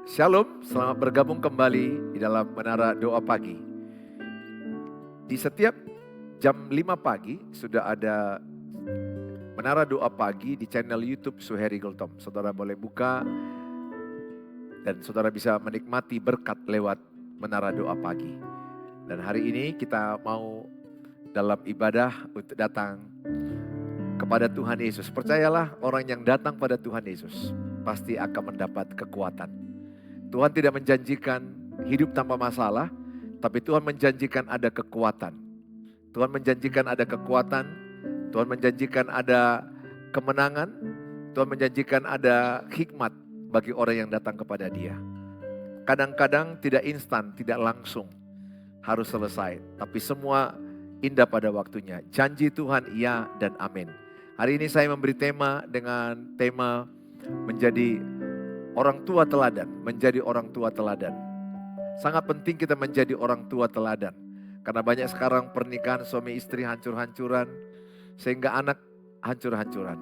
Shalom, selamat bergabung kembali di dalam Menara Doa Pagi. Di setiap jam 5 pagi sudah ada Menara Doa Pagi di channel YouTube Suheri Gultom. Saudara boleh buka dan saudara bisa menikmati berkat lewat Menara Doa Pagi. Dan hari ini kita mau dalam ibadah untuk datang kepada Tuhan Yesus. Percayalah, orang yang datang pada Tuhan Yesus pasti akan mendapat kekuatan. Tuhan tidak menjanjikan hidup tanpa masalah, tapi Tuhan menjanjikan ada kekuatan. Tuhan menjanjikan ada kekuatan, Tuhan menjanjikan ada kemenangan, Tuhan menjanjikan ada hikmat bagi orang yang datang kepada Dia. Kadang-kadang tidak instan, tidak langsung harus selesai, tapi semua indah pada waktunya. Janji Tuhan iya dan amin. Hari ini saya memberi tema dengan tema menjadi orang tua teladan, menjadi orang tua teladan. Sangat penting kita menjadi orang tua teladan. Karena banyak sekarang pernikahan suami istri hancur-hancuran, sehingga anak hancur-hancuran.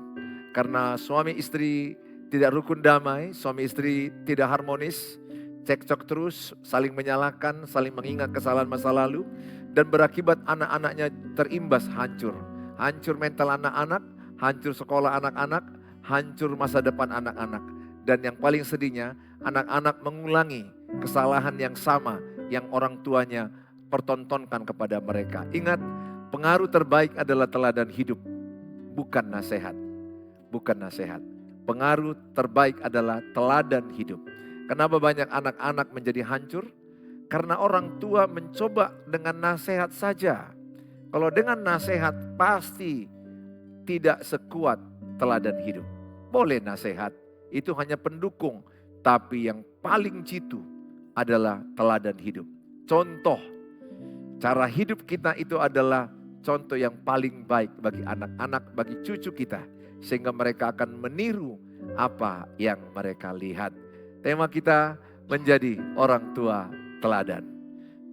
Karena suami istri tidak rukun damai, suami istri tidak harmonis, cekcok terus, saling menyalahkan, saling mengingat kesalahan masa lalu, dan berakibat anak-anaknya terimbas hancur. Hancur mental anak-anak, hancur sekolah anak-anak, hancur masa depan anak-anak. Dan yang paling sedihnya, anak-anak mengulangi kesalahan yang sama yang orang tuanya pertontonkan kepada mereka. Ingat, pengaruh terbaik adalah teladan hidup, bukan nasihat. Bukan nasihat. Pengaruh terbaik adalah teladan hidup. Kenapa banyak anak-anak menjadi hancur? Karena orang tua mencoba dengan nasihat saja. Kalau dengan nasihat pasti tidak sekuat teladan hidup. Boleh nasihat. Itu hanya pendukung, tapi yang paling jitu adalah teladan hidup. Contoh, cara hidup kita itu adalah contoh yang paling baik bagi anak-anak, bagi cucu kita. Sehingga mereka akan meniru apa yang mereka lihat. Tema kita menjadi orang tua teladan.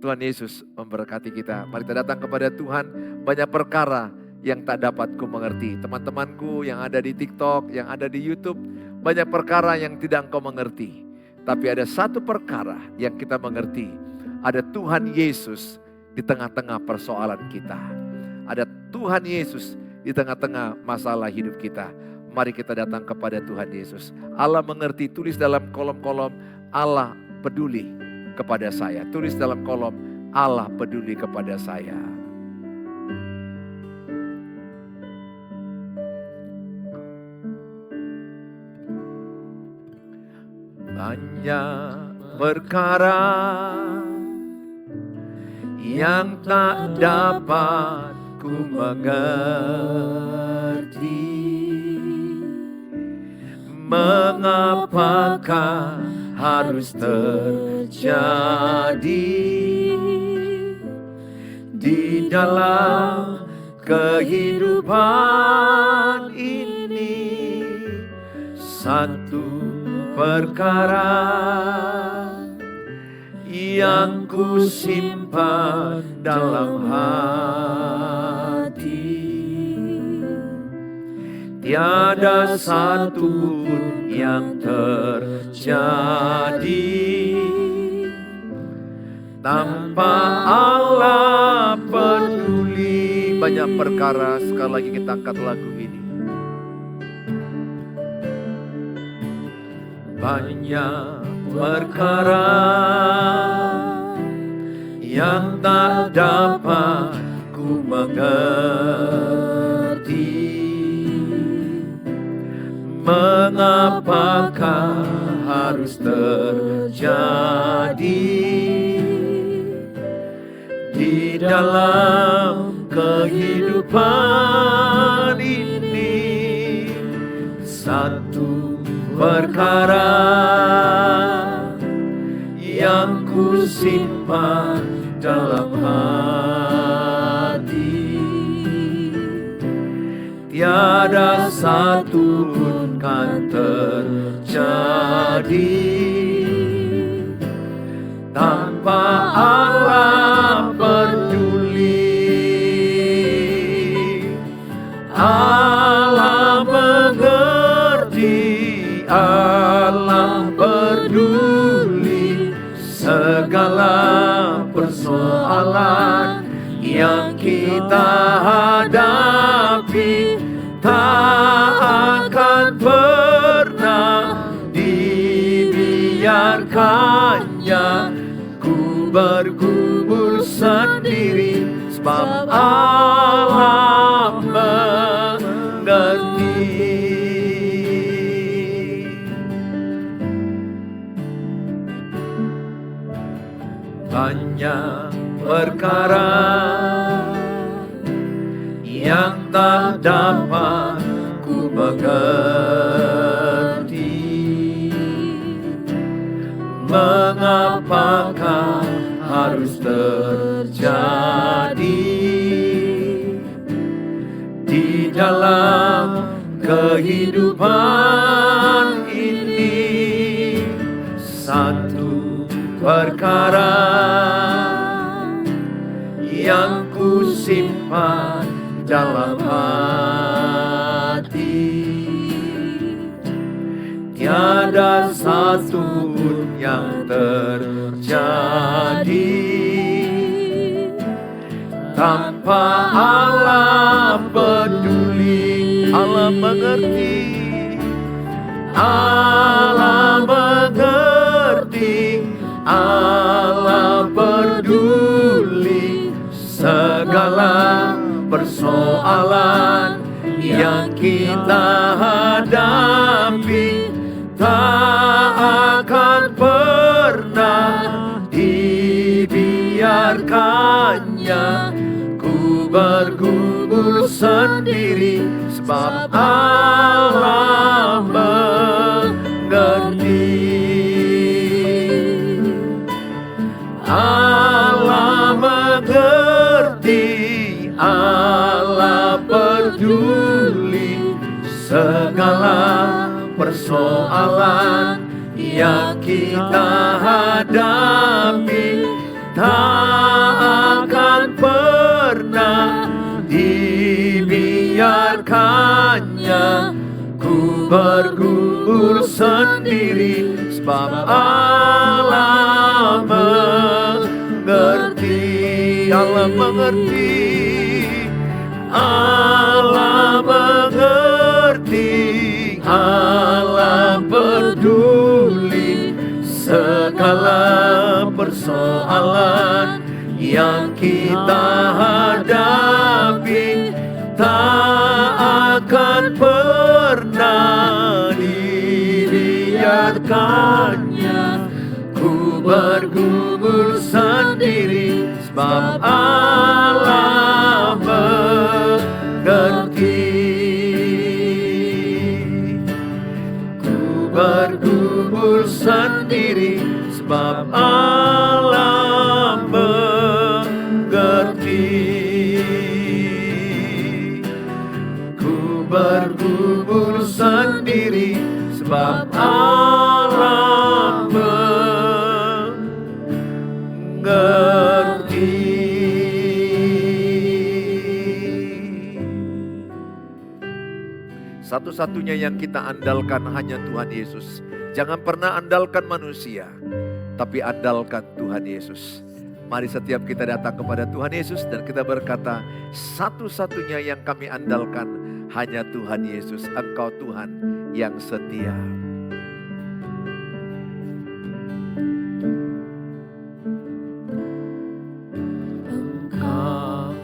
Tuhan Yesus memberkati kita. Mari kita datang kepada Tuhan, banyak perkara yang tak dapat ku mengerti. Teman-temanku yang ada di TikTok, yang ada di YouTube, banyak perkara yang tidak engkau mengerti. Tapi ada satu perkara yang kita mengerti. Ada Tuhan Yesus di tengah-tengah persoalan kita. Ada Tuhan Yesus di tengah-tengah masalah hidup kita. Mari kita datang kepada Tuhan Yesus. Allah mengerti, tulis dalam kolom-kolom, Allah peduli kepada saya. Tulis dalam kolom, Allah peduli kepada saya. Banyak perkara yang tak dapat ku mengerti. Mengapakah harus terjadi di dalam kehidupan ini? Satu perkara yang ku simpan dalam hati, tiada satu pun yang terjadi tanpa Allah peduli. Banyak perkara, sekali lagi kita angkat lagu ini. Banyak perkara yang tak dapat ku mengerti. Mengapakah harus terjadi di dalam kehidupan ini? Satu perkara yang ku simpan dalam hati, tiada satu pun kan terjadi tanpa Allah peduli. Allah mengerti, Allah peduli. kita hadapi tak akan pernah dibiarkannya. Ku bergumul sendiri sebab Allah mengerti. Banyak perkara yang tak dapat ku mengerti. Mengapakah harus terjadi di dalam kehidupan ini? Satu perkara yang ku simpan dalam hati, tiada satu pun yang terjadi tanpa Allah peduli. Allah mengerti, Allah mengerti, Allah peduli segala persoalan yang kita hadapi. Tak akan pernah dibiarkannya. Ku bergumul sendiri sebab Allah mengerti. Allah mengerti, Allah peduli segala persoalan yang kita hadapi. Tak akan pernah dibiarkannya. Ku bergumul sendiri sebab Allah mengerti. Allah mengerti, Allah mengerti, Allah peduli segala persoalan yang kita hadapi. Tak akan pernah dibiarkannya. Ku bergumul sendiri sebab Allah mengerti. Bergumul sendiri sebab Allah mengerti. Ku bergumul sendiri sebab Allah mengerti. Satu-satunya yang kita andalkan hanya Tuhan Yesus. Jangan pernah andalkan manusia, tapi andalkan Tuhan Yesus. Mari setiap kita datang kepada Tuhan Yesus dan kita berkata, satu-satunya yang kami andalkan hanya Tuhan Yesus. Engkau Tuhan yang setia. Engkau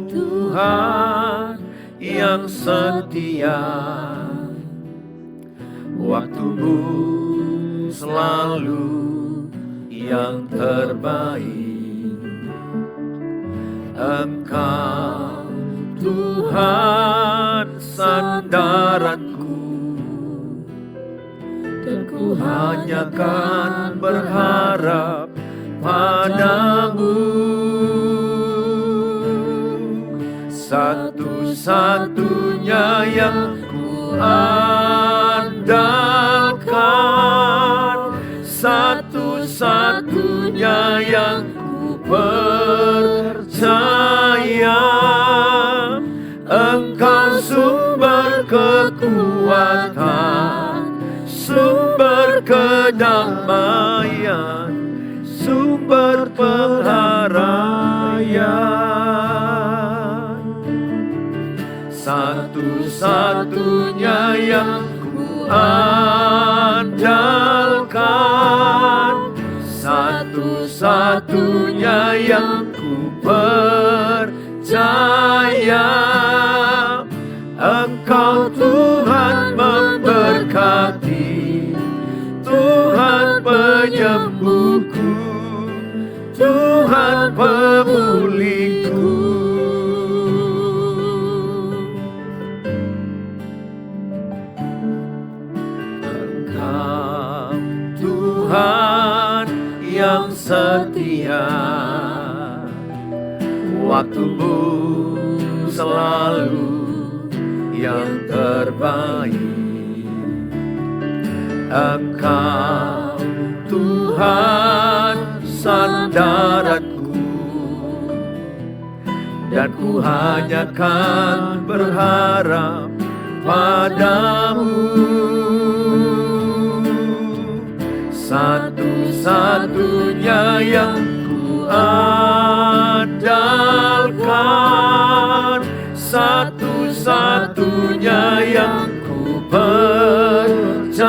Tuhan yang setia, waktumu selalu yang terbaik. Engkau Tuhan sandaranku, dan ku hanya kan berharap padamu. Satu-satunya yang ku andalkan, satu-satunya yang ku percaya. Engkau sumber kekuatan, sumber kedamaian, sumber pengharapan. satu-satunya yang ku andalkan, satu-satunya yang ku percaya. Engkau Tuhan memberkati, Tuhan penyembuhku, Tuhan pemulihku. Engkau Tuhan yang setia, waktumu selalu yang terbaik. Engkau Tuhan sandaranku, dan ku hanya kan berharap padamu. Satu-satunya yang ku andalkan, satu-satunya yang ku percaya.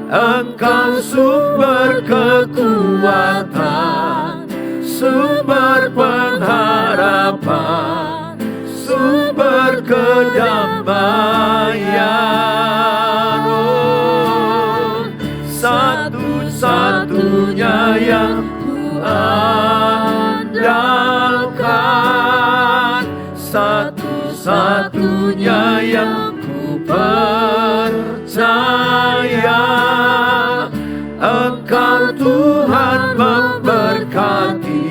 Engkau sumber kekuatan, sumber pengharapan, sumber kedamaian. Oh, satu-satunya yang ku andalkan, satu-satunya yang ku percaya. Engkau Tuhan memberkati,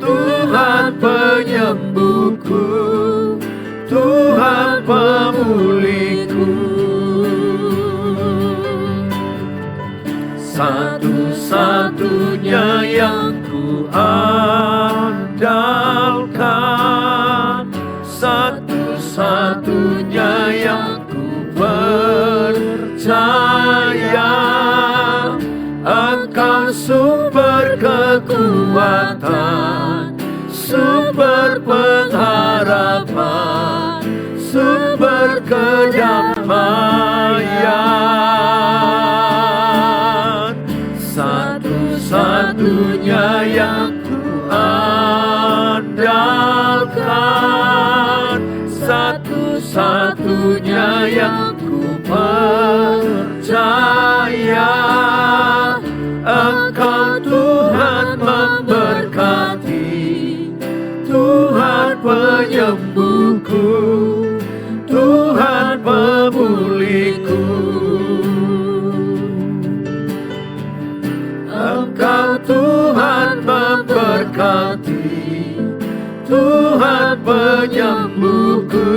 Tuhan penyembuhku, Tuhan pemulihku. Satu-satunya yang ku andalkan, satu-satunya yang ku percaya. Engkau sumber kekuatan, sumber pengharapan, sumber kedamaian. Satu-satunya yang ku andalkan, satu-satunya yang ku percaya. Engkau Tuhan memberkati, Tuhan penyembuhku, Tuhan pemulihku. Engkau Tuhan memberkati, Tuhan penyembuhku,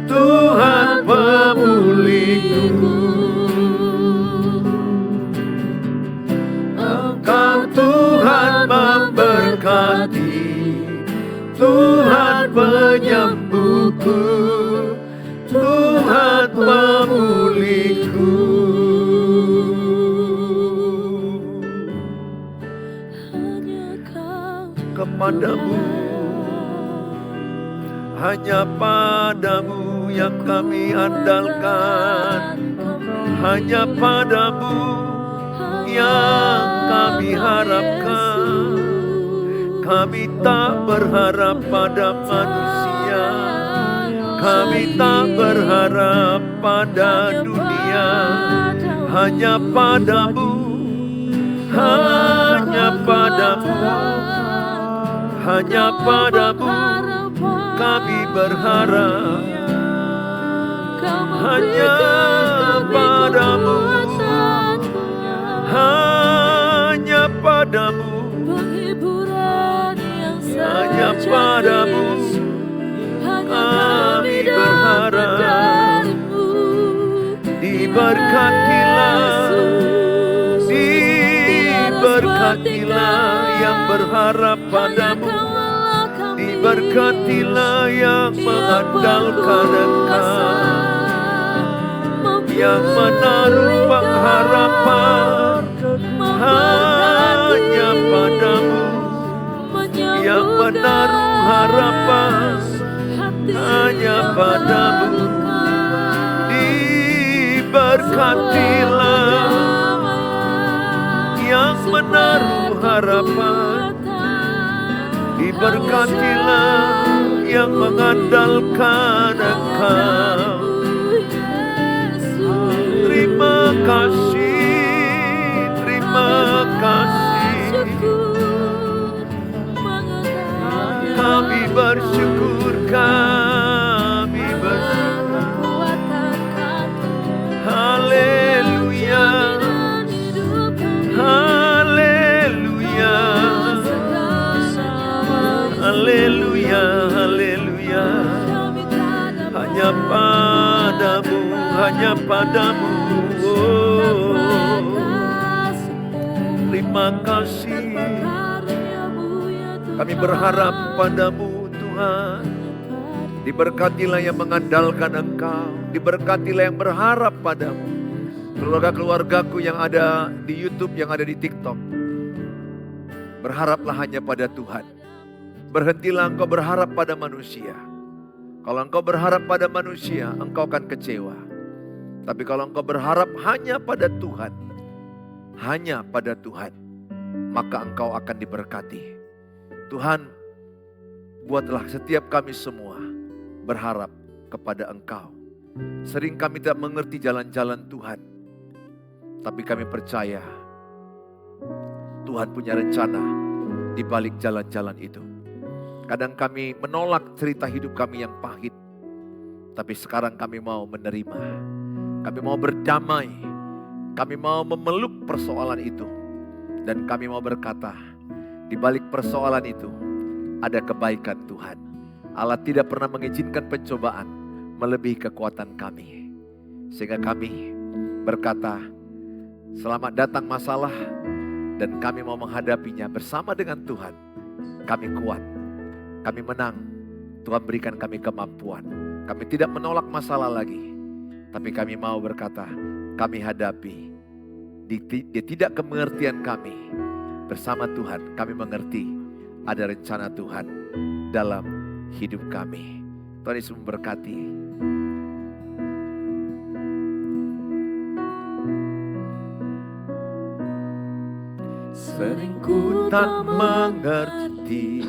Tuhan pemulihku. Engkau Tuhan memberkati, Tuhan penyembuhku, Tuhan pemulihku. Kepadamu, hanya padamu yang kami andalkan, hanya padamu yang kami harapkan. Kami tak berharap pada manusia, kami tak berharap pada dunia, hanya padamu, hanya padamu, hanya padamu kami berharap, hanya padamu, hanya padamu, hanya padamu kami berharap. Diberkatilah, diberkatilah yang berharap padamu, diberkatilah yang mengandalkan Engkau, yang menaruh pengharapan hanya padamu, yang menaruh harapan hanya padamu. Diberkatilah yang menaruh harapan, diberkatilah yang mengandalkan Engkau. Terima kasih, terima kasih. Kami bersyukur, kami bersyukur. Haleluya, haleluya, haleluya, haleluya. Hanya padamu, hanya padamu. Oh, terima kasih. Kami berharap padamu Tuhan. Diberkatilah yang mengandalkan Engkau, diberkatilah yang berharap padamu. Keluarga-keluargaku yang ada di YouTube, yang ada di TikTok, berharaplah hanya pada Tuhan. Berhentilah engkau berharap pada manusia. Kalau engkau berharap pada manusia, engkau akan kecewa. Tapi kalau engkau berharap hanya pada Tuhan, hanya pada Tuhan, maka engkau akan diberkati. Tuhan, buatlah setiap kami semua berharap kepada Engkau. Sering kami tidak mengerti jalan-jalan Tuhan, tapi kami percaya Tuhan punya rencana di balik jalan-jalan itu. Kadang kami menolak cerita hidup kami yang pahit, tapi sekarang kami mau menerima. Kami mau berdamai, kami mau memeluk persoalan itu, dan kami mau berkata, di balik persoalan itu ada kebaikan Tuhan. Allah tidak pernah mengizinkan pencobaan melebihi kekuatan kami. Sehingga kami berkata, selamat datang masalah, dan kami mau menghadapinya bersama dengan Tuhan. Kami kuat, kami menang. Tuhan berikan kami kemampuan. Kami tidak menolak masalah lagi, tapi kami mau berkata, kami hadapi di tidak kemengertian kami. Bersama Tuhan kami mengerti ada rencana Tuhan dalam hidup kami. Tuhan Yesus memberkati. Sering ku tak mengerti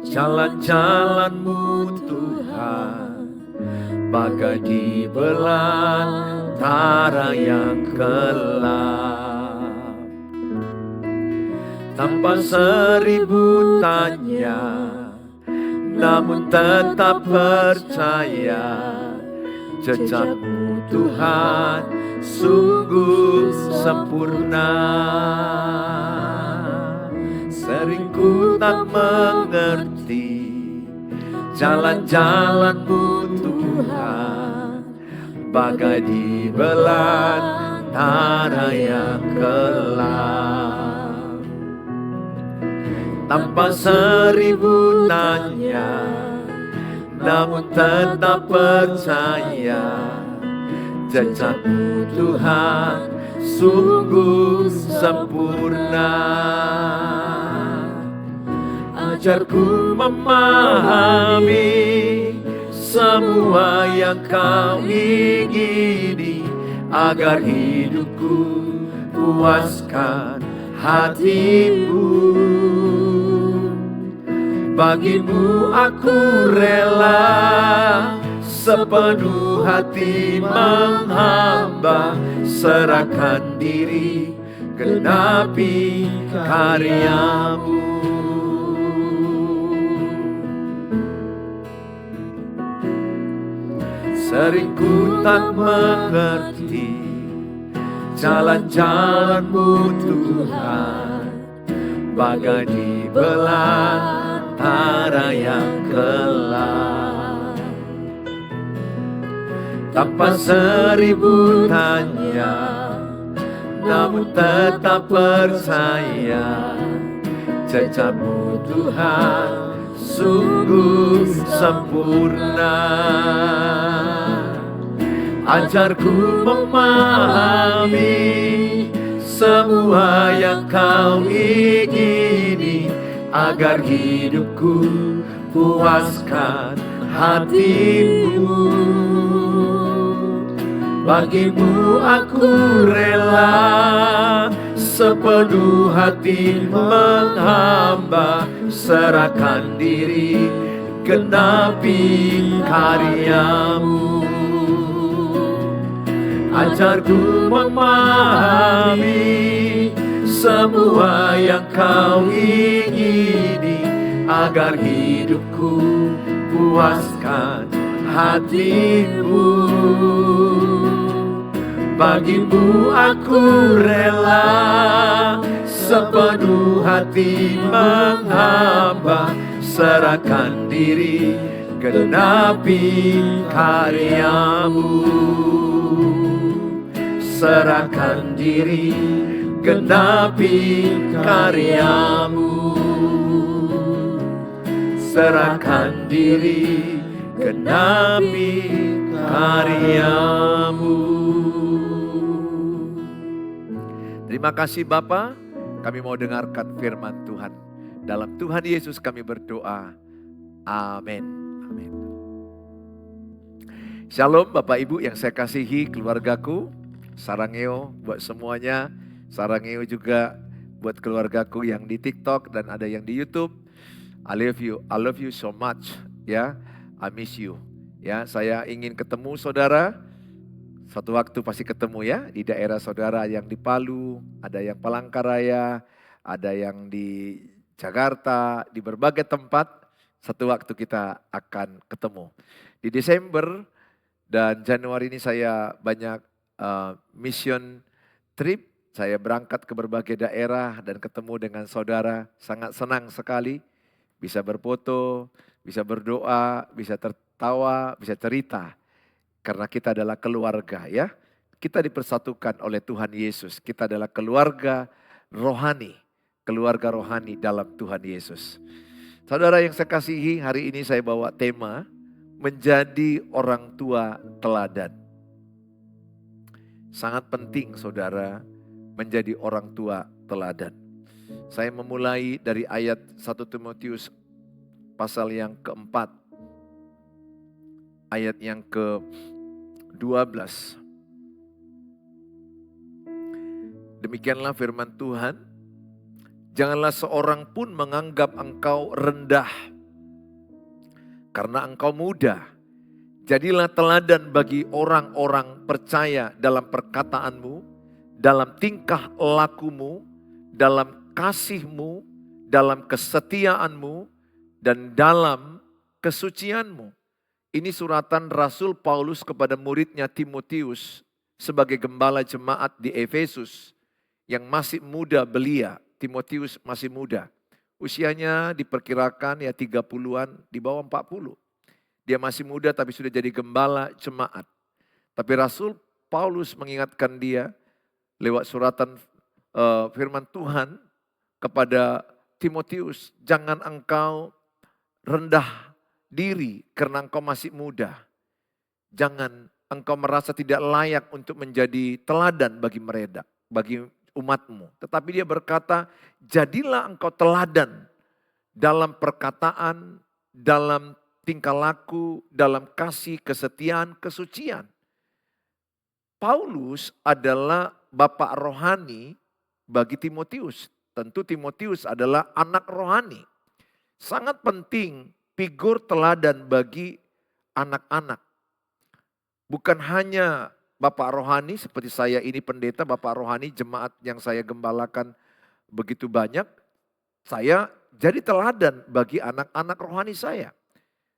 jalan-jalan-Mu Tuhan, bagai di belantara yang gelap. Tanpa seribu tanya, namun tetap percaya, jejak-Mu Tuhan sungguh sempurna. Sering ku tak mengerti jalan-jalan-Mu Tuhan, bagai di belantara yang gelap. Tanpa seribu tanya, namun tetap percaya, jejak-Mu Tuhan sungguh sempurna. Ajarku memahami semua yang Kau ingini, agar hidupku puaskan hati-Mu. Bagimu aku rela sepenuh hati menghamba, serahkan diri, genapi karya-Mu. Sering ku tak mengerti jalan-jalan-Mu Tuhan, bagai di belantara yang gelap. Tanpa seribu tanya, namun tetap percaya, jejak-Mu Tuhan sungguh sempurna. Ajarku memahami semua yang Kau ingini, agar hidupku puaskan hatimu. Bagimu aku rela sepenuh hati menghamba, serahkan diri, genapi karyamu. Ajarku memahami semua yang kau ingini, agar hidupku puaskan hatimu. Bagimu aku rela sepenuh hati menghamba, serahkan diri, genapi karyamu. Serahkan diri, genapi karyamu. Serahkan diri, genapi karyamu. Terima kasih Bapa, kami mau dengarkan firman Tuhan. Dalam Tuhan Yesus kami berdoa. Amin. Amin. Shalom Bapak Ibu yang saya kasihi, keluargaku. Sarangeo buat semuanya. Sarangeo juga buat keluargaku yang di TikTok dan ada yang di YouTube. I love you so much. Ya, I miss you. Ya, saya ingin ketemu saudara. Suatu waktu pasti ketemu ya di daerah saudara yang di Palu, ada yang Palangkaraya, ada yang di Jakarta, di berbagai tempat. Satu waktu kita akan ketemu. Di Desember dan Januari ini saya banyak mission trip. Saya berangkat ke berbagai daerah dan ketemu dengan saudara. Sangat senang sekali bisa berfoto, bisa berdoa, bisa tertawa, bisa cerita. Karena kita adalah keluarga ya. Kita dipersatukan oleh Tuhan Yesus. Kita adalah keluarga rohani. Keluarga rohani dalam Tuhan Yesus. Saudara yang saya kasihi, hari ini saya bawa tema menjadi orang tua teladan. Sangat penting saudara menjadi orang tua teladan. Saya memulai dari ayat 1 Timotius pasal yang keempat. Ayat yang ke-12. Demikianlah firman Tuhan. Janganlah seorang pun menganggap engkau rendah karena engkau muda. Jadilah teladan bagi orang-orang percaya dalam perkataanmu, dalam tingkah lakumu, dalam kasihmu, dalam kesetiaanmu, dan dalam kesucianmu. Ini suratan Rasul Paulus kepada muridnya Timotius sebagai gembala jemaat di Efesus yang masih muda belia. Timotius masih muda. Usianya diperkirakan ya 30-an, di bawah 40. Dia masih muda tapi sudah jadi gembala jemaat. Tapi Rasul Paulus mengingatkan dia lewat suratan firman Tuhan kepada Timotius, jangan engkau rendah diri karena engkau masih muda. Jangan engkau merasa tidak layak untuk menjadi teladan bagi mereka, bagi umatmu. Tetapi dia berkata, jadilah engkau teladan dalam perkataan, dalam tingkah laku, dalam kasih, kesetiaan, kesucian. Paulus adalah bapak rohani bagi Timotius. Tentu Timotius adalah anak rohani. Sangat penting figur teladan bagi anak-anak. Bukan hanya bapak rohani seperti saya ini pendeta, bapak rohani jemaat yang saya gembalakan begitu banyak. Saya jadi teladan bagi anak-anak rohani saya.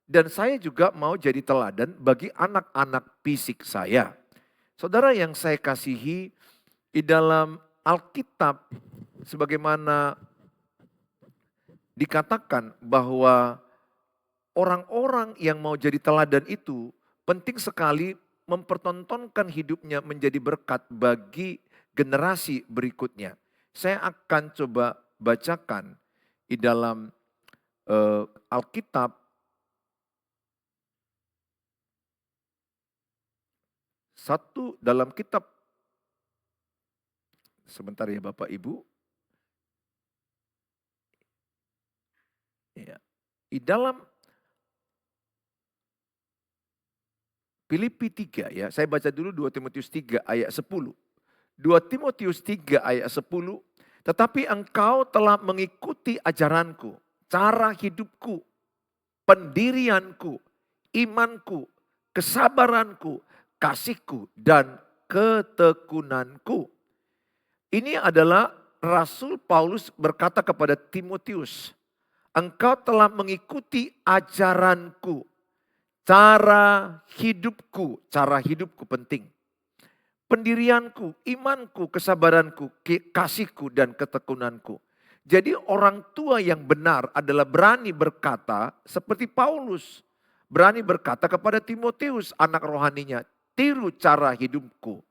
Dan saya juga mau jadi teladan bagi anak-anak fisik saya. Saudara yang saya kasihi, di dalam Alkitab sebagaimana dikatakan bahwa orang-orang yang mau jadi teladan itu penting sekali mempertontonkan hidupnya menjadi berkat bagi generasi berikutnya. Saya akan coba bacakan di dalam Alkitab satu dalam kitab, sebentar ya Bapak Ibu. Ya. Di dalam Filipi 3 ya, saya baca dulu 2 Timotius 3 ayat 10. 2 Timotius 3 ayat 10, tetapi engkau telah mengikuti ajaranku, cara hidupku, pendirianku, imanku, kesabaranku, kasihku, dan ketekunanku. Ini adalah Rasul Paulus berkata kepada Timotius, engkau telah mengikuti ajaranku, cara hidupku penting. Pendirianku, imanku, kesabaranku, kasihku, dan ketekunanku. Jadi orang tua yang benar adalah berani berkata seperti Paulus. Berani berkata kepada Timotius, anak rohaninya, tiru cara hidupku.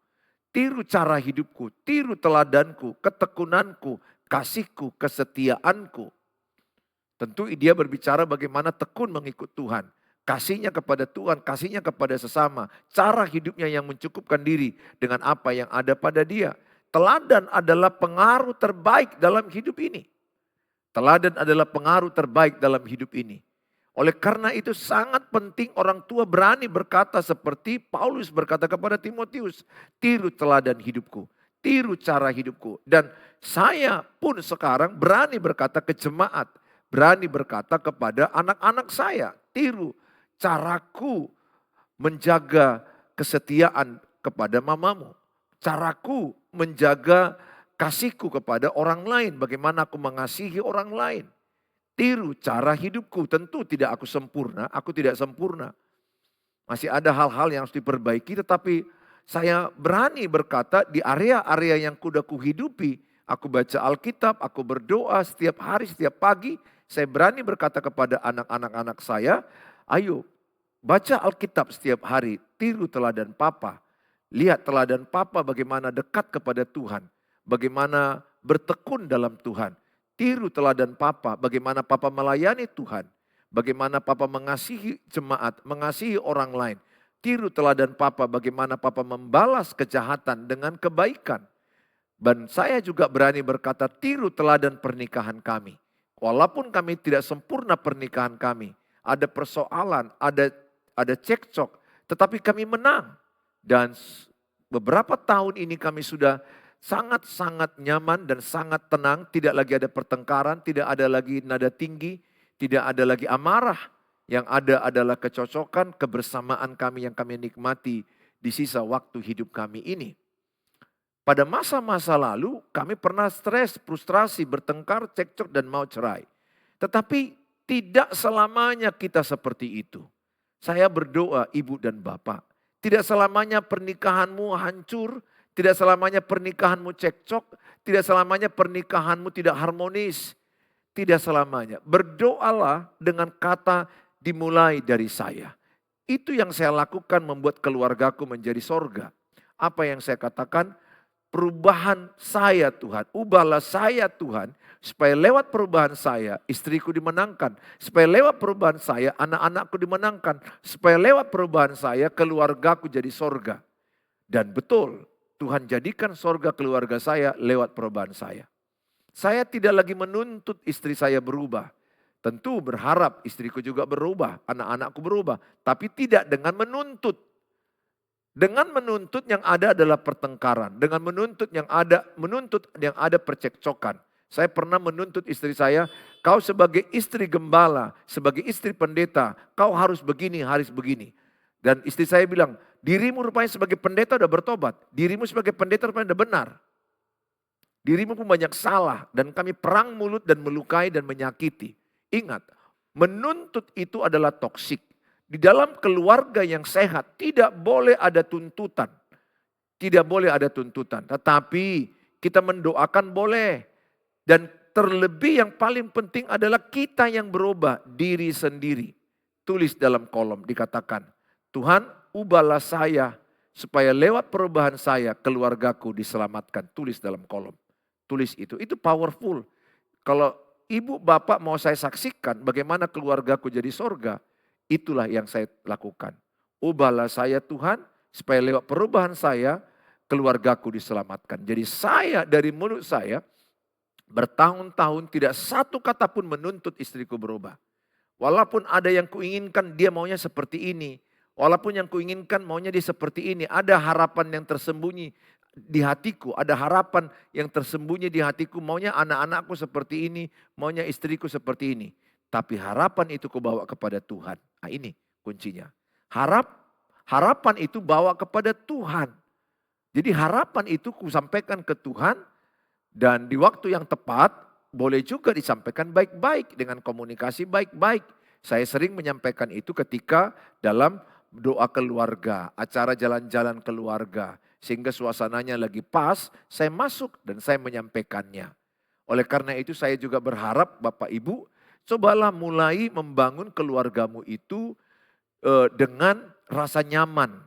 Tiru cara hidupku, tiru teladanku, ketekunanku, kasihku, kesetiaanku. Tentu dia berbicara bagaimana tekun mengikut Tuhan. Kasihnya kepada Tuhan, kasihnya kepada sesama. Cara hidupnya yang mencukupkan diri dengan apa yang ada pada dia. Teladan adalah pengaruh terbaik dalam hidup ini. Teladan adalah pengaruh terbaik dalam hidup ini. Oleh karena itu sangat penting orang tua berani berkata seperti Paulus berkata kepada Timotius. Tiru teladan hidupku, tiru cara hidupku. Dan saya pun sekarang berani berkata ke jemaat. Berani berkata kepada anak-anak saya. Tiru caraku menjaga kesetiaan kepada mamamu. Caraku menjaga kasihku kepada orang lain. Bagaimana aku mengasihi orang lain. Tiru cara hidupku. Tentu tidak aku sempurna, aku tidak sempurna. Masih ada hal-hal yang harus diperbaiki, tetapi saya berani berkata di area-area yang kuda kuhidupi. Aku baca Alkitab, aku berdoa setiap hari, setiap pagi. Saya berani berkata kepada anak-anak saya, ayo baca Alkitab setiap hari, tiru teladan Papa. Lihat teladan Papa bagaimana dekat kepada Tuhan. Bagaimana bertekun dalam Tuhan. Tiru teladan Papa, bagaimana Papa melayani Tuhan. Bagaimana Papa mengasihi jemaat, mengasihi orang lain. Tiru teladan Papa, bagaimana Papa membalas kejahatan dengan kebaikan. Dan saya juga berani berkata, tiru teladan pernikahan kami. Walaupun kami tidak sempurna pernikahan kami. Ada persoalan, ada cekcok, tetapi kami menang. Dan beberapa tahun ini kami sudah sangat-sangat nyaman dan sangat tenang, tidak lagi ada pertengkaran, tidak ada lagi nada tinggi, tidak ada lagi amarah. Yang ada adalah kecocokan, kebersamaan kami yang kami nikmati di sisa waktu hidup kami ini. Pada masa-masa lalu kami pernah stres, frustrasi, bertengkar, cekcok dan mau cerai. Tetapi tidak selamanya kita seperti itu. Saya berdoa ibu dan bapak, tidak selamanya pernikahanmu hancur, tidak selamanya pernikahanmu cekcok, tidak selamanya pernikahanmu tidak harmonis. Tidak selamanya. Berdoalah dengan kata dimulai dari saya. Itu yang saya lakukan membuat keluargaku menjadi sorga. Apa yang saya katakan? Perubahan saya Tuhan, ubahlah saya Tuhan. Supaya lewat perubahan saya istriku dimenangkan. Supaya lewat perubahan saya anak-anakku dimenangkan. Supaya lewat perubahan saya keluargaku jadi sorga. Dan betul. Tuhan jadikan sorga keluarga saya lewat perubahan saya. Saya tidak lagi menuntut istri saya berubah. Tentu berharap istriku juga berubah, anak-anakku berubah. Tapi tidak dengan menuntut. Dengan menuntut yang ada adalah pertengkaran. Dengan menuntut yang ada percekcokan. Saya pernah menuntut istri saya, kau sebagai istri gembala, sebagai istri pendeta, kau harus begini, harus begini. Dan istri saya bilang, dirimu rupanya sebagai pendeta udah bertobat. Dirimu sebagai pendeta rupanya udah benar. Dirimu pun banyak salah. Dan kami perang mulut dan melukai dan menyakiti. Ingat, menuntut itu adalah toksik. Di dalam keluarga yang sehat tidak boleh ada tuntutan. Tidak boleh ada tuntutan. Tetapi kita mendoakan boleh. Dan terlebih yang paling penting adalah kita yang berubah diri sendiri. Tulis dalam kolom dikatakan, Tuhan ubahlah saya supaya lewat perubahan saya keluargaku diselamatkan. Tulis dalam kolom. Tulis itu. Itu powerful. Kalau ibu bapak mau saya saksikan bagaimana keluargaku jadi sorga. Itulah yang saya lakukan. Ubahlah saya Tuhan supaya lewat perubahan saya keluargaku diselamatkan. Jadi saya dari mulut saya bertahun-tahun tidak satu kata pun menuntut istriku berubah. Walaupun ada yang kuinginkan dia maunya seperti ini. Walaupun yang kuinginkan maunya dia seperti ini. Ada harapan yang tersembunyi di hatiku. Ada harapan yang tersembunyi di hatiku. Maunya anak-anakku seperti ini. Maunya istriku seperti ini. Tapi harapan itu kubawa kepada Tuhan. Nah ini kuncinya. Harapan itu bawa kepada Tuhan. Jadi harapan itu kusampaikan ke Tuhan. Dan di waktu yang tepat boleh juga disampaikan baik-baik dengan komunikasi baik-baik. Saya sering menyampaikan itu ketika dalam doa keluarga, acara jalan-jalan keluarga. Sehingga suasananya lagi pas, saya masuk dan saya menyampaikannya. Oleh karena itu saya juga berharap Bapak Ibu, cobalah mulai membangun keluargamu itu dengan rasa nyaman.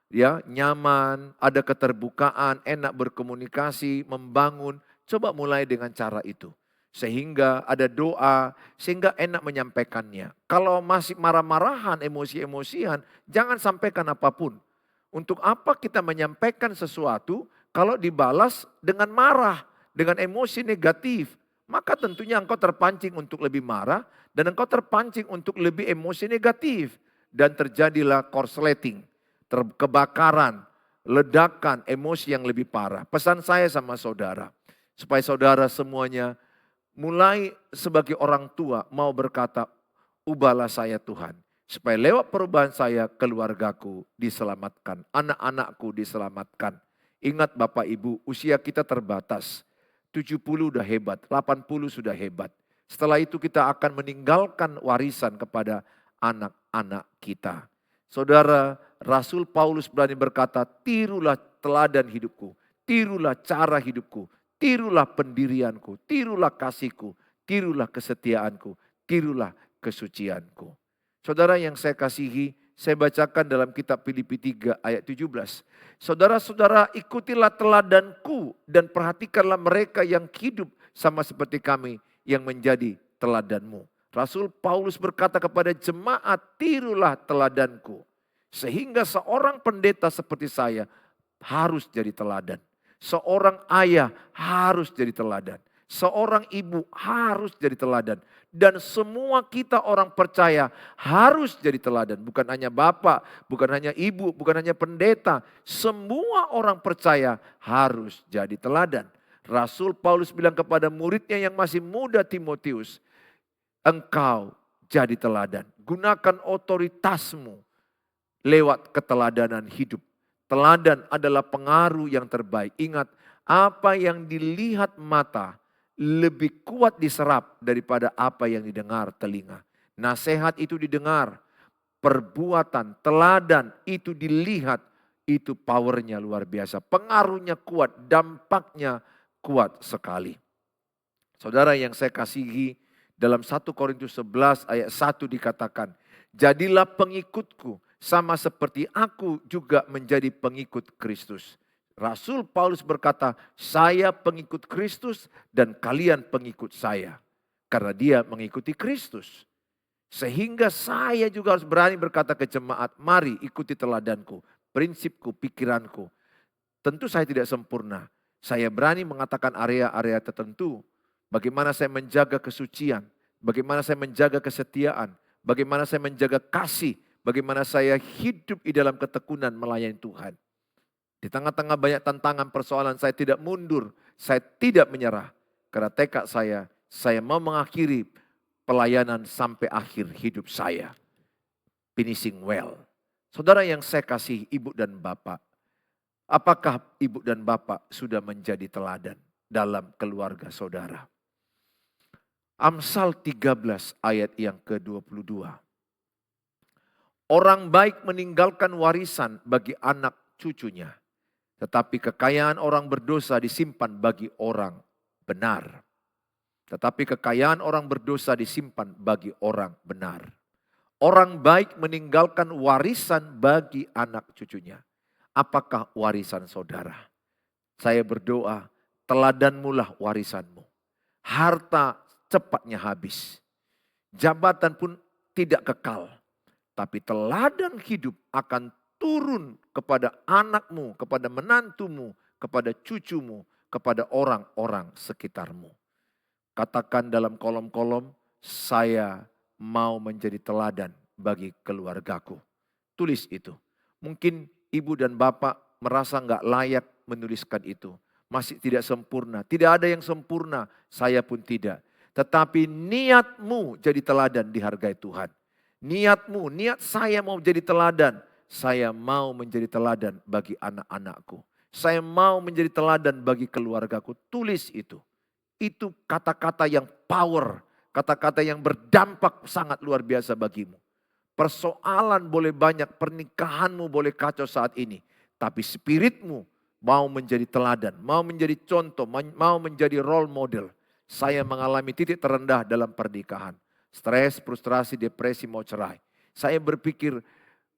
Ya, nyaman, ada keterbukaan, enak berkomunikasi, membangun. Coba mulai dengan cara itu. Sehingga ada doa, sehingga enak menyampaikannya. Kalau masih marah-marahan, emosi-emosian, jangan sampaikan apapun. Untuk apa kita menyampaikan sesuatu kalau dibalas dengan marah, dengan emosi negatif. Maka tentunya engkau terpancing untuk lebih marah dan engkau terpancing untuk lebih emosi negatif. Dan terjadilah korsleting, kebakaran, ledakan, emosi yang lebih parah. Pesan saya sama saudara, supaya saudara semuanya mulai sebagai orang tua mau berkata, ubahlah saya Tuhan. Supaya lewat perubahan saya keluargaku diselamatkan, anak-anakku diselamatkan. Ingat Bapak Ibu, usia kita terbatas. 70 udah hebat, 80 sudah hebat. Setelah itu kita akan meninggalkan warisan kepada anak-anak kita. Saudara, Rasul Paulus berani berkata, tirulah teladan hidupku, tirulah cara hidupku, tirulah pendirianku, tirulah kasihku, tirulah kesetiaanku, tirulah kesucianku. Saudara yang saya kasihi, saya bacakan dalam kitab Filipi 3 ayat 17. Saudara-saudara, ikutilah teladanku dan perhatikanlah mereka yang hidup sama seperti kami yang menjadi teladanmu. Rasul Paulus berkata kepada jemaat, tirulah teladanku. Sehingga seorang pendeta seperti saya harus jadi teladan. Seorang ayah harus jadi teladan. Seorang ibu harus jadi teladan. Dan semua kita orang percaya harus jadi teladan. Bukan hanya bapak, bukan hanya ibu, bukan hanya pendeta. Semua orang percaya harus jadi teladan. Rasul Paulus bilang kepada muridnya yang masih muda Timotius, engkau jadi teladan. Gunakan otoritasmu lewat keteladanan hidup. Teladan adalah pengaruh yang terbaik. Ingat, apa yang dilihat mata lebih kuat diserap daripada apa yang didengar telinga. Nasihat itu didengar, perbuatan, teladan itu dilihat, itu powernya luar biasa. Pengaruhnya kuat, dampaknya kuat sekali. Saudara yang saya kasihi, dalam 1 Korintus 11 ayat 1 dikatakan, jadilah pengikutku sama seperti aku juga menjadi pengikut Kristus. Rasul Paulus berkata, saya pengikut Kristus dan kalian pengikut saya. Karena dia mengikuti Kristus. Sehingga saya juga harus berani berkata ke jemaat, mari ikuti teladanku, prinsipku, pikiranku. Tentu saya tidak sempurna. Saya berani mengatakan area-area tertentu. Bagaimana saya menjaga kesucian, bagaimana saya menjaga kesetiaan, bagaimana saya menjaga kasih, bagaimana saya hidup di dalam ketekunan melayani Tuhan. Di tengah-tengah banyak tantangan persoalan saya tidak mundur, saya tidak menyerah. Karena tekad saya mau mengakhiri pelayanan sampai akhir hidup saya. Finishing well. Saudara yang saya kasih ibu dan bapak, apakah ibu dan bapak sudah menjadi teladan dalam keluarga saudara? Amsal 13 ayat yang ke-22. Orang baik meninggalkan warisan bagi anak cucunya. Tetapi kekayaan orang berdosa disimpan bagi orang benar. Tetapi kekayaan orang berdosa disimpan bagi orang benar. Orang baik meninggalkan warisan bagi anak cucunya. Apakah warisan saudara? Saya berdoa, teladanmulah warisanmu. Harta cepatnya habis. Jabatan pun tidak kekal. Tapi teladan hidup akan turun kepada anakmu, kepada menantumu, kepada cucumu, kepada orang-orang sekitarmu. Katakan dalam kolom-kolom, saya mau menjadi teladan bagi keluargaku. Tulis itu. Mungkin ibu dan bapak merasa nggak layak menuliskan itu. Masih tidak sempurna. Tidak ada yang sempurna, saya pun tidak. Tetapi niatmu jadi teladan dihargai Tuhan. Niatmu, niat saya mau jadi teladan. Saya mau menjadi teladan bagi anak-anakku. Saya mau menjadi teladan bagi keluargaku. Tulis itu. Itu kata-kata yang power. Kata-kata yang berdampak sangat luar biasa bagimu. Persoalan boleh banyak, pernikahanmu boleh kacau saat ini. Tapi spiritmu mau menjadi teladan, mau menjadi contoh, mau menjadi role model. Saya mengalami titik terendah dalam pernikahan. Stres, frustrasi, depresi, mau cerai. Saya berpikir,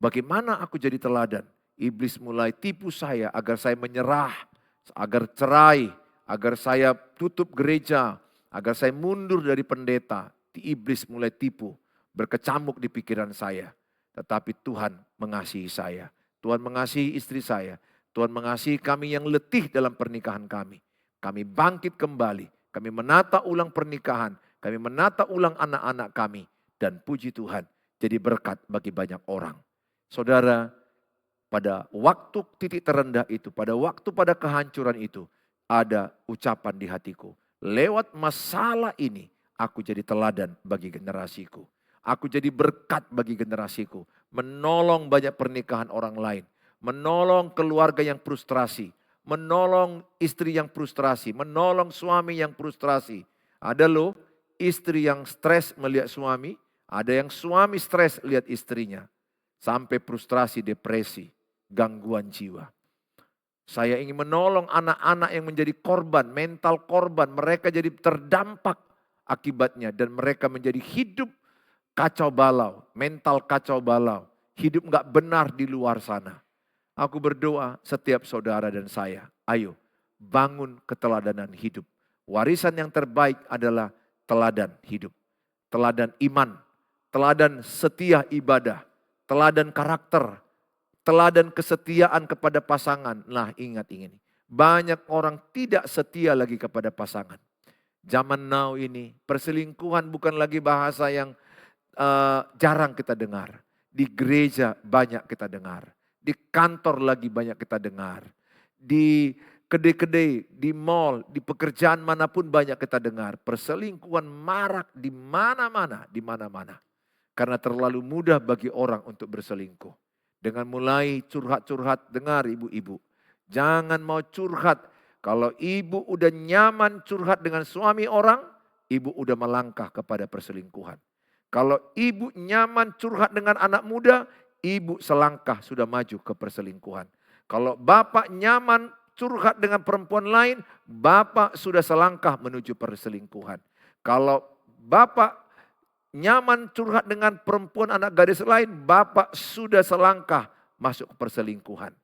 bagaimana aku jadi teladan? Iblis mulai tipu saya agar saya menyerah, agar cerai, agar saya tutup gereja, agar saya mundur dari pendeta. Iblis mulai tipu, berkecamuk di pikiran saya. Tetapi Tuhan mengasihi saya. Tuhan mengasihi istri saya. Tuhan mengasihi kami yang letih dalam pernikahan kami. Kami bangkit kembali. Kami menata ulang pernikahan. Kami menata ulang anak-anak kami. Dan puji Tuhan, jadi berkat bagi banyak orang. Saudara, pada waktu titik terendah itu, pada waktu pada kehancuran itu, ada ucapan di hatiku. Lewat masalah ini, aku jadi teladan bagi generasiku. Aku jadi berkat bagi generasiku. Menolong banyak pernikahan orang lain. Menolong keluarga yang frustrasi. Menolong istri yang frustrasi. Menolong suami yang frustrasi. Ada loh istri yang stres melihat suami. Ada yang suami stres lihat istrinya. Sampai frustrasi, depresi, gangguan jiwa. Saya ingin menolong anak-anak yang menjadi korban, mental korban. Mereka jadi terdampak akibatnya. Dan mereka menjadi hidup kacau balau, mental kacau balau. Hidup gak benar di luar sana. Aku berdoa setiap saudara dan saya. Ayo bangun keteladanan hidup. Warisan yang terbaik adalah teladan hidup. Teladan iman. Teladan setia ibadah. Teladan karakter. Teladan kesetiaan kepada pasangan. Nah ingat ini. Banyak orang tidak setia lagi kepada pasangan. Zaman now ini perselingkuhan bukan lagi bahasa yang jarang kita dengar. Di gereja banyak kita dengar. Di kantor lagi banyak kita dengar. Di kedai-kedai, di mall, di pekerjaan manapun banyak kita dengar. Perselingkuhan marak di mana-mana, di mana-mana. Karena terlalu mudah bagi orang untuk berselingkuh. Dengan mulai curhat-curhat, dengar ibu-ibu. Jangan mau curhat. Kalau ibu udah nyaman curhat dengan suami orang, ibu udah melangkah kepada perselingkuhan. Kalau ibu nyaman curhat dengan anak muda, ibu selangkah sudah maju ke perselingkuhan. Kalau bapak nyaman curhat dengan perempuan lain, bapak sudah selangkah menuju perselingkuhan. Kalau bapak nyaman curhat dengan perempuan anak gadis lain, bapak sudah selangkah masuk ke perselingkuhan.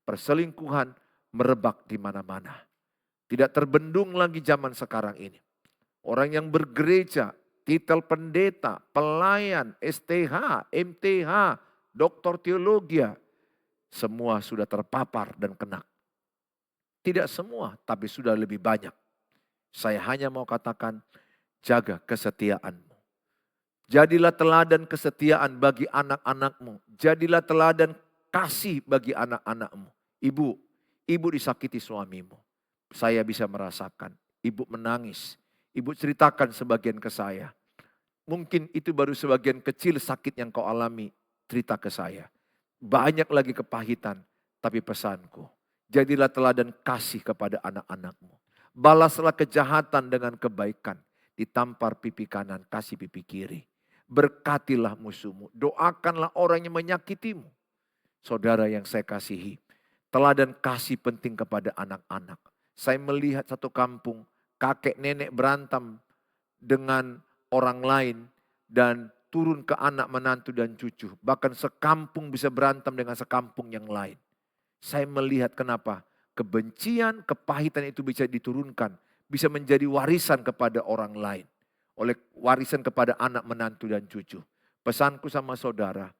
Perselingkuhan merebak di mana-mana. Tidak terbendung lagi zaman sekarang ini. Orang yang bergereja, titel pendeta, pelayan, STH, MTH, doktor teologi, semua sudah terpapar dan kena. Tidak semua, tapi sudah lebih banyak. Saya hanya mau katakan, jaga kesetiaanmu. Jadilah teladan kesetiaan bagi anak-anakmu. Jadilah teladan kasih bagi anak-anakmu. Ibu disakiti suamimu. Saya bisa merasakan. Ibu menangis. Ibu ceritakan sebagian ke saya. Mungkin itu baru sebagian kecil sakit yang kau alami. Cerita ke saya. Banyak lagi kepahitan. Tapi pesanku. Jadilah teladan kasih kepada anak-anakmu. Balaslah kejahatan dengan kebaikan. Ditampar pipi kanan, kasih pipi kiri. Berkatilah musuhmu. Doakanlah orang yang menyakitimu. Saudara yang saya kasihi. Teladan kasih penting kepada anak-anak. Saya melihat satu kampung. Kakek nenek berantem dengan orang lain. Dan turun ke anak menantu dan cucu. Bahkan sekampung bisa berantem dengan sekampung yang lain. Saya melihat kenapa. Kebencian, kepahitan itu bisa diturunkan. Bisa menjadi warisan kepada orang lain. Oleh warisan kepada anak, menantu, dan cucu. Pesanku sama saudara,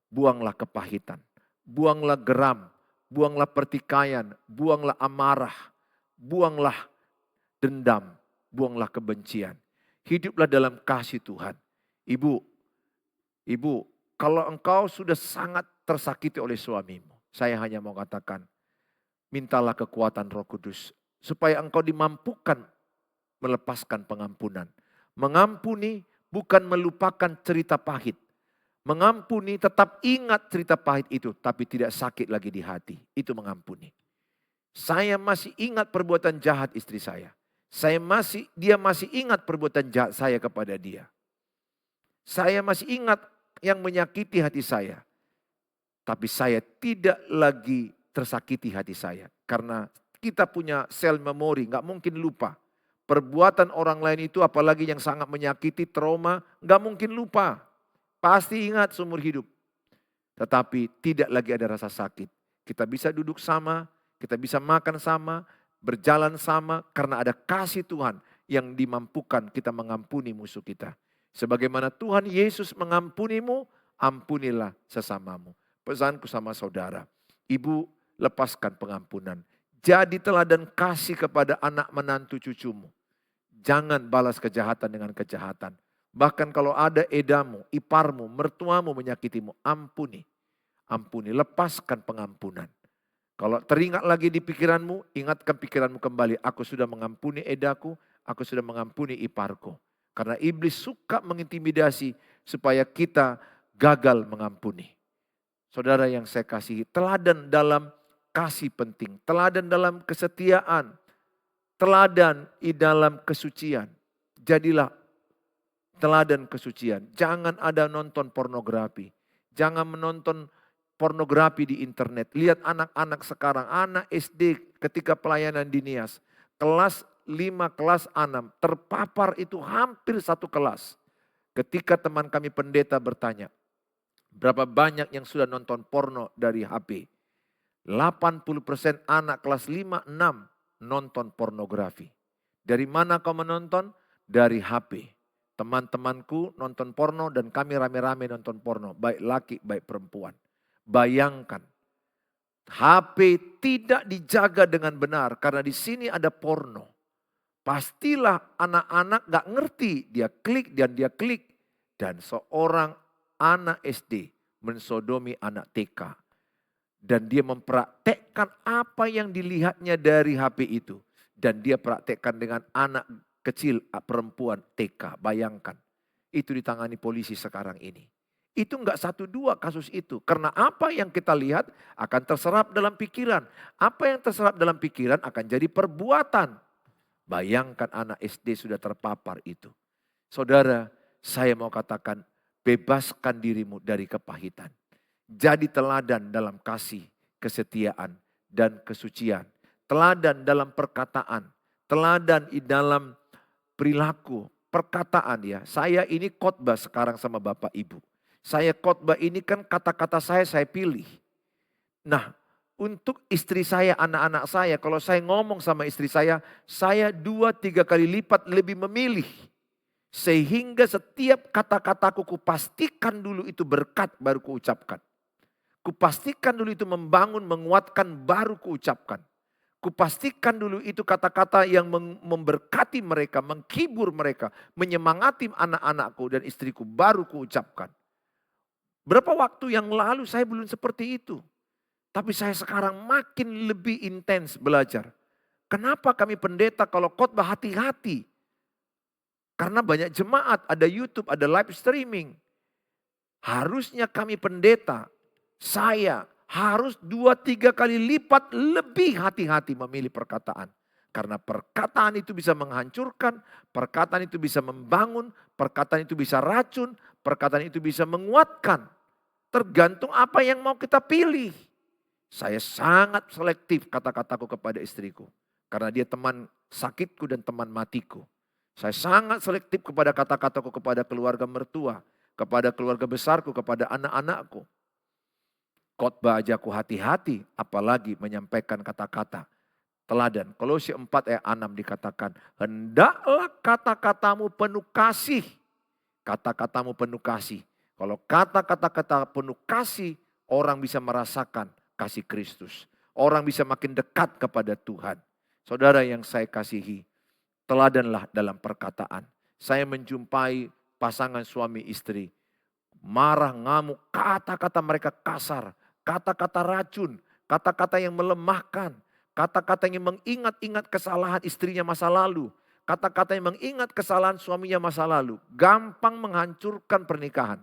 buanglah kepahitan. Buanglah geram. Buanglah pertikaian. Buanglah amarah. Buanglah dendam. Buanglah kebencian. Hiduplah dalam kasih Tuhan. Ibu, kalau engkau sudah sangat tersakiti oleh suamimu, saya hanya mau katakan, mintalah kekuatan Roh Kudus supaya engkau dimampukan melepaskan pengampunan. Mengampuni bukan melupakan cerita pahit. Mengampuni tetap ingat cerita pahit itu, tapi tidak sakit lagi di hati. Itu mengampuni. Saya masih ingat perbuatan jahat istri saya. Dia masih ingat perbuatan jahat saya kepada dia. Saya masih ingat yang menyakiti hati saya. Tapi saya tidak lagi tersakiti hati saya. Karena kita punya sel memori, nggak mungkin lupa. Perbuatan orang lain itu apalagi yang sangat menyakiti, trauma, nggak mungkin lupa. Pasti ingat seumur hidup. Tetapi tidak lagi ada rasa sakit. Kita bisa duduk sama, kita bisa makan sama, berjalan sama karena ada kasih Tuhan yang dimampukan kita mengampuni musuh kita. Sebagaimana Tuhan Yesus mengampunimu, ampunilah sesamamu. Pesanku sama saudara, ibu lepaskan pengampunan. Jadi teladan kasih kepada anak menantu cucumu. Jangan balas kejahatan dengan kejahatan. Bahkan kalau ada edamu, iparmu, mertuamu menyakitimu, ampuni. Ampuni, lepaskan pengampunan. Kalau teringat lagi di pikiranmu, ingatkan pikiranmu kembali. Aku sudah mengampuni edaku, aku sudah mengampuni iparku. Karena iblis suka mengintimidasi supaya kita gagal mengampuni. Saudara yang saya kasihi, teladan dalam kasih penting. Teladan dalam kesetiaan. Teladan di dalam kesucian. Jadilah teladan kesucian. Jangan ada nonton pornografi. Jangan menonton pornografi di internet. Lihat anak-anak sekarang, anak SD ketika pelayanan di Nias. Kelas 5, kelas 6, terpapar itu hampir satu kelas. Ketika teman kami pendeta bertanya, berapa banyak yang sudah nonton porno dari HP? 80% anak kelas 5, 6 nonton pornografi. Dari mana kau menonton? Dari HP. Teman-temanku nonton porno dan kami rame-rame nonton porno. Baik laki, baik perempuan. Bayangkan, HP tidak dijaga dengan benar karena di sini ada porno. Pastilah anak-anak gak ngerti, dia klik dan dia klik. Dan seorang anak SD mensodomi anak TK. Dan dia mempraktekkan apa yang dilihatnya dari HP itu. Dan dia praktekkan dengan anak kecil perempuan TK, bayangkan. Itu ditangani polisi sekarang ini. Itu enggak 1-2 kasus itu. Karena apa yang kita lihat akan terserap dalam pikiran. Apa yang terserap dalam pikiran akan jadi perbuatan. Bayangkan anak SD sudah terpapar itu. Saudara, saya mau katakan bebaskan dirimu dari kepahitan. Jadi teladan dalam kasih, kesetiaan, dan kesucian. Teladan dalam perkataan. Teladan di dalam perilaku, perkataan ya. Saya ini khotbah sekarang sama Bapak Ibu. Saya khotbah ini kan kata-kata saya pilih. Nah, untuk istri saya, anak-anak saya, kalau saya ngomong sama istri saya 2-3 kali lipat lebih memilih. Sehingga setiap kata-kataku kupastikan dulu itu berkat baru kuucapkan. Kupastikan dulu itu membangun, menguatkan baru kuucapkan. Kupastikan dulu itu kata-kata yang memberkati mereka, menghibur mereka, menyemangati anak-anakku dan istriku baru kuucapkan. Berapa waktu yang lalu saya belum seperti itu. Tapi saya sekarang makin lebih intens belajar. Kenapa kami pendeta kalau khotbah hati-hati? Karena banyak jemaat, ada YouTube, ada live streaming. Harusnya kami pendeta, saya harus 2-3 kali lipat lebih hati-hati memilih perkataan. Karena perkataan itu bisa menghancurkan, perkataan itu bisa membangun, perkataan itu bisa racun, perkataan itu bisa menguatkan. Tergantung apa yang mau kita pilih. Saya sangat selektif kata-kataku kepada istriku. Karena dia teman sakitku dan teman matiku. Saya sangat selektif kepada kata-kataku kepada keluarga mertua. Kepada keluarga besarku, kepada anak-anakku. Khotbah aja aku hati-hati, apalagi menyampaikan kata-kata. Teladan, Kolose 4 ayat 6 dikatakan, hendaklah kata-katamu penuh kasih. Kata-katamu penuh kasih. Kalau kata-kata penuh kasih, orang bisa merasakan kasih Kristus. Orang bisa makin dekat kepada Tuhan. Saudara yang saya kasihi, teladanlah dalam perkataan. Saya menjumpai pasangan suami istri. marah, ngamuk, kata-kata mereka kasar, kata-kata racun, kata-kata yang melemahkan, kata-kata yang mengingat-ingat kesalahan istrinya masa lalu, kata-kata yang mengingat kesalahan suaminya masa lalu, gampang menghancurkan pernikahan.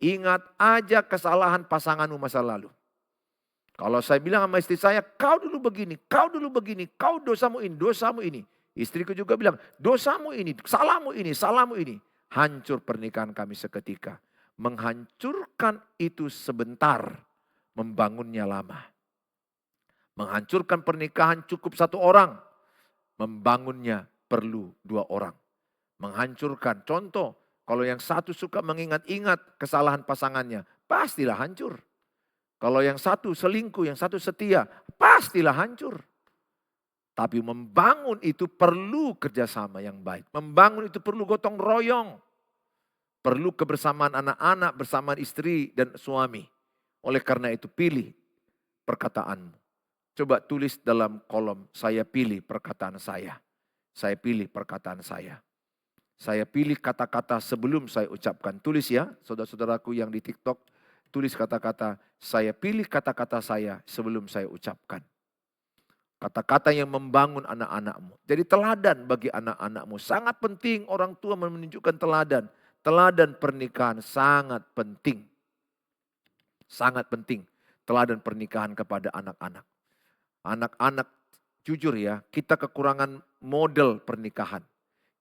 Ingat aja kesalahan pasanganmu masa lalu. Kalau saya bilang sama istri saya, kau dulu begini, kau dulu begini, kau dosamu ini, dosamu ini. Istriku juga bilang, dosamu ini, salahmu ini, salahmu ini. Hancur pernikahan kami seketika. Menghancurkan itu sebentar, membangunnya lama. Menghancurkan pernikahan cukup satu orang, membangunnya perlu dua orang. Menghancurkan, contoh, kalau yang satu suka mengingat-ingat kesalahan pasangannya, pastilah hancur. Kalau yang satu selingkuh, yang satu setia, pastilah hancur. Tapi membangun itu perlu kerjasama yang baik. Membangun itu perlu gotong royong. Perlu kebersamaan anak-anak, bersamaan istri dan suami. Oleh karena itu pilih perkataanmu. Coba tulis dalam kolom, saya pilih perkataan saya. Saya pilih perkataan saya. Saya pilih kata-kata sebelum saya ucapkan. Tulis ya, saudara-saudaraku yang di TikTok. Tulis kata-kata, saya pilih kata-kata saya sebelum saya ucapkan. Kata-kata yang membangun anak-anakmu. Jadi teladan bagi anak-anakmu. Sangat penting orang tua menunjukkan teladan. Teladan pernikahan sangat penting. Sangat penting. Teladan pernikahan kepada anak-anak. Anak-anak, jujur ya, kita kekurangan model pernikahan.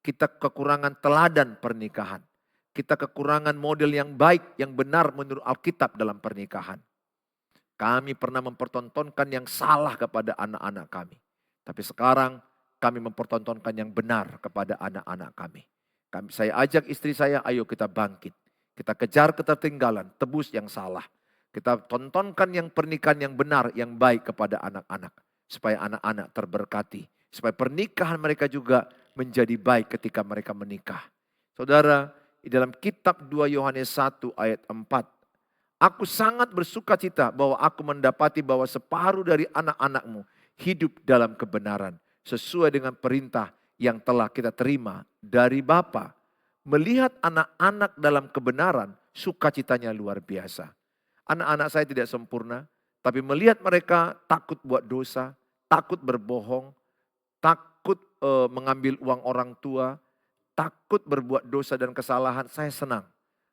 Kita kekurangan teladan pernikahan. Kita kekurangan model yang baik, yang benar menurut Alkitab dalam pernikahan. Kami pernah mempertontonkan yang salah kepada anak-anak kami. Tapi sekarang kami mempertontonkan yang benar kepada anak-anak kami. Saya ajak istri saya, ayo kita bangkit. Kita kejar ketertinggalan, tebus yang salah. Kita tontonkan yang pernikahan yang benar, yang baik kepada anak-anak. Supaya anak-anak terberkati. Supaya pernikahan mereka juga menjadi baik ketika mereka menikah. Saudara, di dalam kitab 2 Yohanes 1 ayat 4. Aku sangat bersuka cita bahwa aku mendapati bahwa separuh dari anak-anakmu hidup dalam kebenaran. Sesuai dengan perintah yang telah kita terima dari Bapa. Melihat anak-anak dalam kebenaran, sukacitanya luar biasa. Anak-anak saya tidak sempurna, tapi melihat mereka takut buat dosa, takut berbohong, takut mengambil uang orang tua, takut berbuat dosa dan kesalahan, saya senang.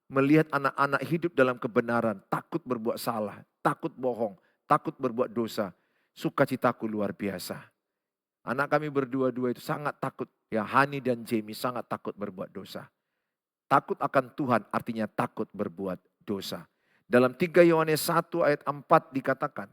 Melihat anak-anak hidup dalam kebenaran, takut berbuat salah, takut bohong, takut berbuat dosa. Sukacitaku luar biasa. Anak kami berdua-dua itu sangat takut. Ya, Hani dan Jamie sangat takut berbuat dosa. Takut akan Tuhan artinya takut berbuat dosa. Dalam 3 Yohanes 1 ayat 4 dikatakan,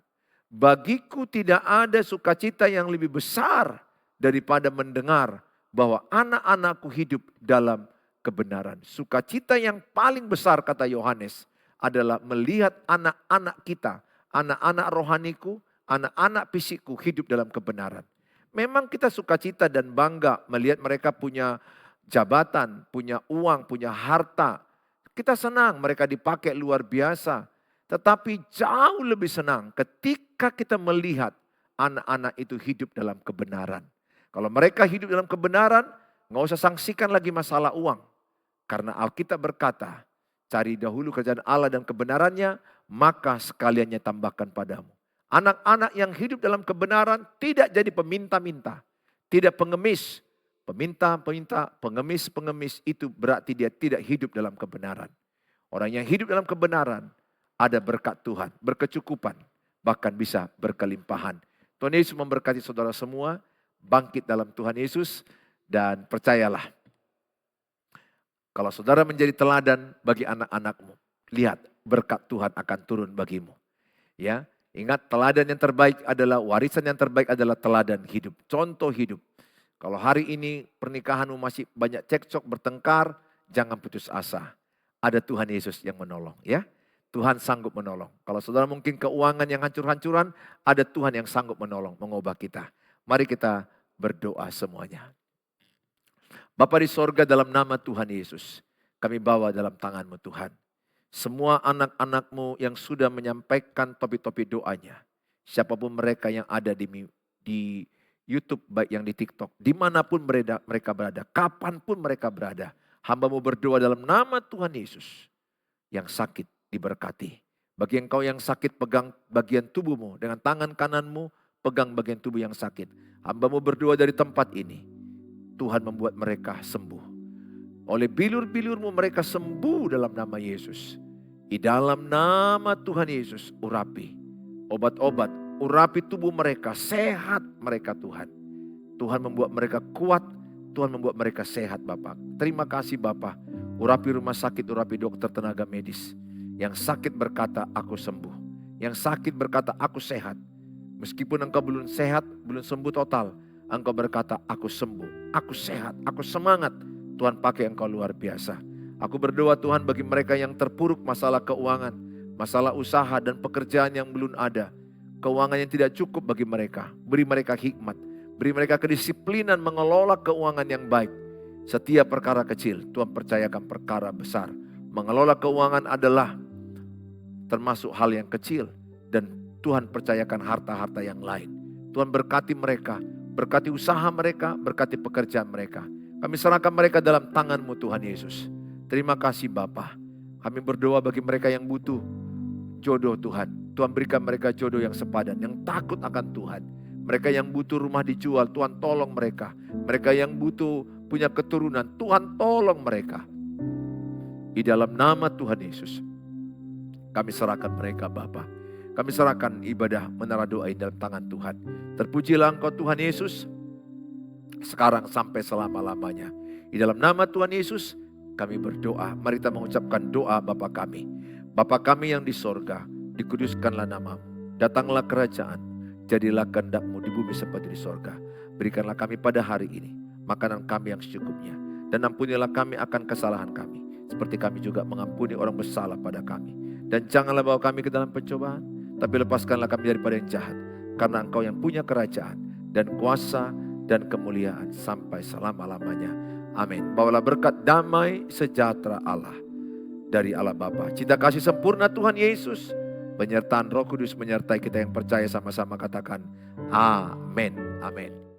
bagiku tidak ada sukacita yang lebih besar daripada mendengar bahwa anak-anakku hidup dalam kebenaran. Sukacita yang paling besar kata Yohanes adalah melihat anak-anak kita, anak-anak rohaniku, anak-anak fisikku hidup dalam kebenaran. Memang kita sukacita dan bangga melihat mereka punya jabatan, punya uang, punya harta. Kita senang mereka dipakai luar biasa. Tetapi jauh lebih senang ketika kita melihat anak-anak itu hidup dalam kebenaran. Kalau mereka hidup dalam kebenaran, nggak usah sangsikan lagi masalah uang. Karena Alkitab berkata, cari dahulu kerajaan Allah dan kebenarannya, maka sekaliannya tambahkan padamu. Anak-anak yang hidup dalam kebenaran tidak jadi peminta-minta, tidak pengemis. Peminta-peminta, pengemis-pengemis itu berarti dia tidak hidup dalam kebenaran. Orang yang hidup dalam kebenaran ada berkat Tuhan, berkecukupan, bahkan bisa berkelimpahan. Tuhan Yesus memberkati saudara semua. Bangkit dalam Tuhan Yesus dan percayalah. Kalau saudara menjadi teladan bagi anak-anakmu, lihat berkat Tuhan akan turun bagimu. Ya, ingat teladan yang terbaik adalah warisan yang terbaik adalah teladan hidup, contoh hidup. Kalau hari ini pernikahanmu masih banyak cekcok, bertengkar, jangan putus asa. Ada Tuhan Yesus yang menolong, ya. Tuhan sanggup menolong. Kalau saudara mungkin keuangan yang hancur-hancuran, ada Tuhan yang sanggup menolong, mengubah kita. Mari kita berdoa semuanya. Bapa di sorga, dalam nama Tuhan Yesus, kami bawa dalam tangan-Mu Tuhan. Semua anak-anak-Mu yang sudah menyampaikan topik-topik doanya. Siapapun mereka yang ada di YouTube, baik yang di TikTok, dimanapun mereka berada, kapanpun mereka berada. Hamba-Mu berdoa dalam nama Tuhan Yesus. yang sakit diberkati. Bagi engkau yang sakit, pegang bagian tubuhmu. Dengan tangan kananmu, pegang bagian tubuh yang sakit. Hamba-Mu berdoa dari tempat ini. Tuhan membuat mereka sembuh. Oleh bilur-bilur-Mu mereka sembuh dalam nama Yesus. Di dalam nama Tuhan Yesus, urapi obat-obat, urapi tubuh mereka, sehat mereka Tuhan. Tuhan membuat mereka kuat, Tuhan membuat mereka sehat Bapak. Terima kasih Bapak. Urapi rumah sakit, urapi dokter tenaga medis. Yang sakit berkata, aku sembuh. Yang sakit berkata, aku sehat. Meskipun engkau belum sehat, belum sembuh total. Engkau berkata, aku sembuh, aku sehat, aku semangat. Tuhan pakai engkau luar biasa. Aku berdoa Tuhan bagi mereka yang terpuruk masalah keuangan, masalah usaha dan pekerjaan yang belum ada. Keuangan yang tidak cukup bagi mereka. Beri mereka hikmat. Beri mereka kedisiplinan mengelola keuangan yang baik. Setiap perkara kecil, Tuhan percayakan perkara besar. Mengelola keuangan adalah termasuk hal yang kecil. Dan Tuhan percayakan harta-harta yang lain. Tuhan berkati mereka, berkati usaha mereka, berkati pekerjaan mereka. Kami serahkan mereka dalam tangan-Mu Tuhan Yesus. Terima kasih Bapa. Kami berdoa bagi mereka yang butuh jodoh Tuhan. Tuhan berikan mereka jodoh yang sepadan, yang takut akan Tuhan. Mereka yang butuh rumah dijual, Tuhan tolong mereka. Mereka yang butuh punya keturunan, Tuhan tolong mereka. Di dalam nama Tuhan Yesus, kami serahkan mereka Bapa. Kami serahkan ibadah menara doa ini dalam tangan Tuhan. Terpujilah Engkau Tuhan Yesus, sekarang sampai selama-lamanya. Di dalam nama Tuhan Yesus, kami berdoa. Mari kita mengucapkan doa Bapa kami. Bapa kami yang di sorga, dikuduskanlah nama-Mu. Datanglah kerajaan, jadilah kehendak-Mu di bumi seperti di sorga. Berikanlah kami pada hari ini makanan kami yang secukupnya. Dan ampunilah kami akan kesalahan kami, seperti kami juga mengampuni orang bersalah pada kami. Dan janganlah bawa kami ke dalam pencobaan, tapi lepaskanlah kami daripada yang jahat. Karena Engkau yang punya kerajaan dan kuasa dan kemuliaan sampai selama-lamanya. Amin. Bawalah berkat damai sejahtera Allah dari Allah Bapa, cinta kasih sempurna Tuhan Yesus, penyertaan Roh Kudus menyertai kita yang percaya, sama-sama katakan amin. Amin.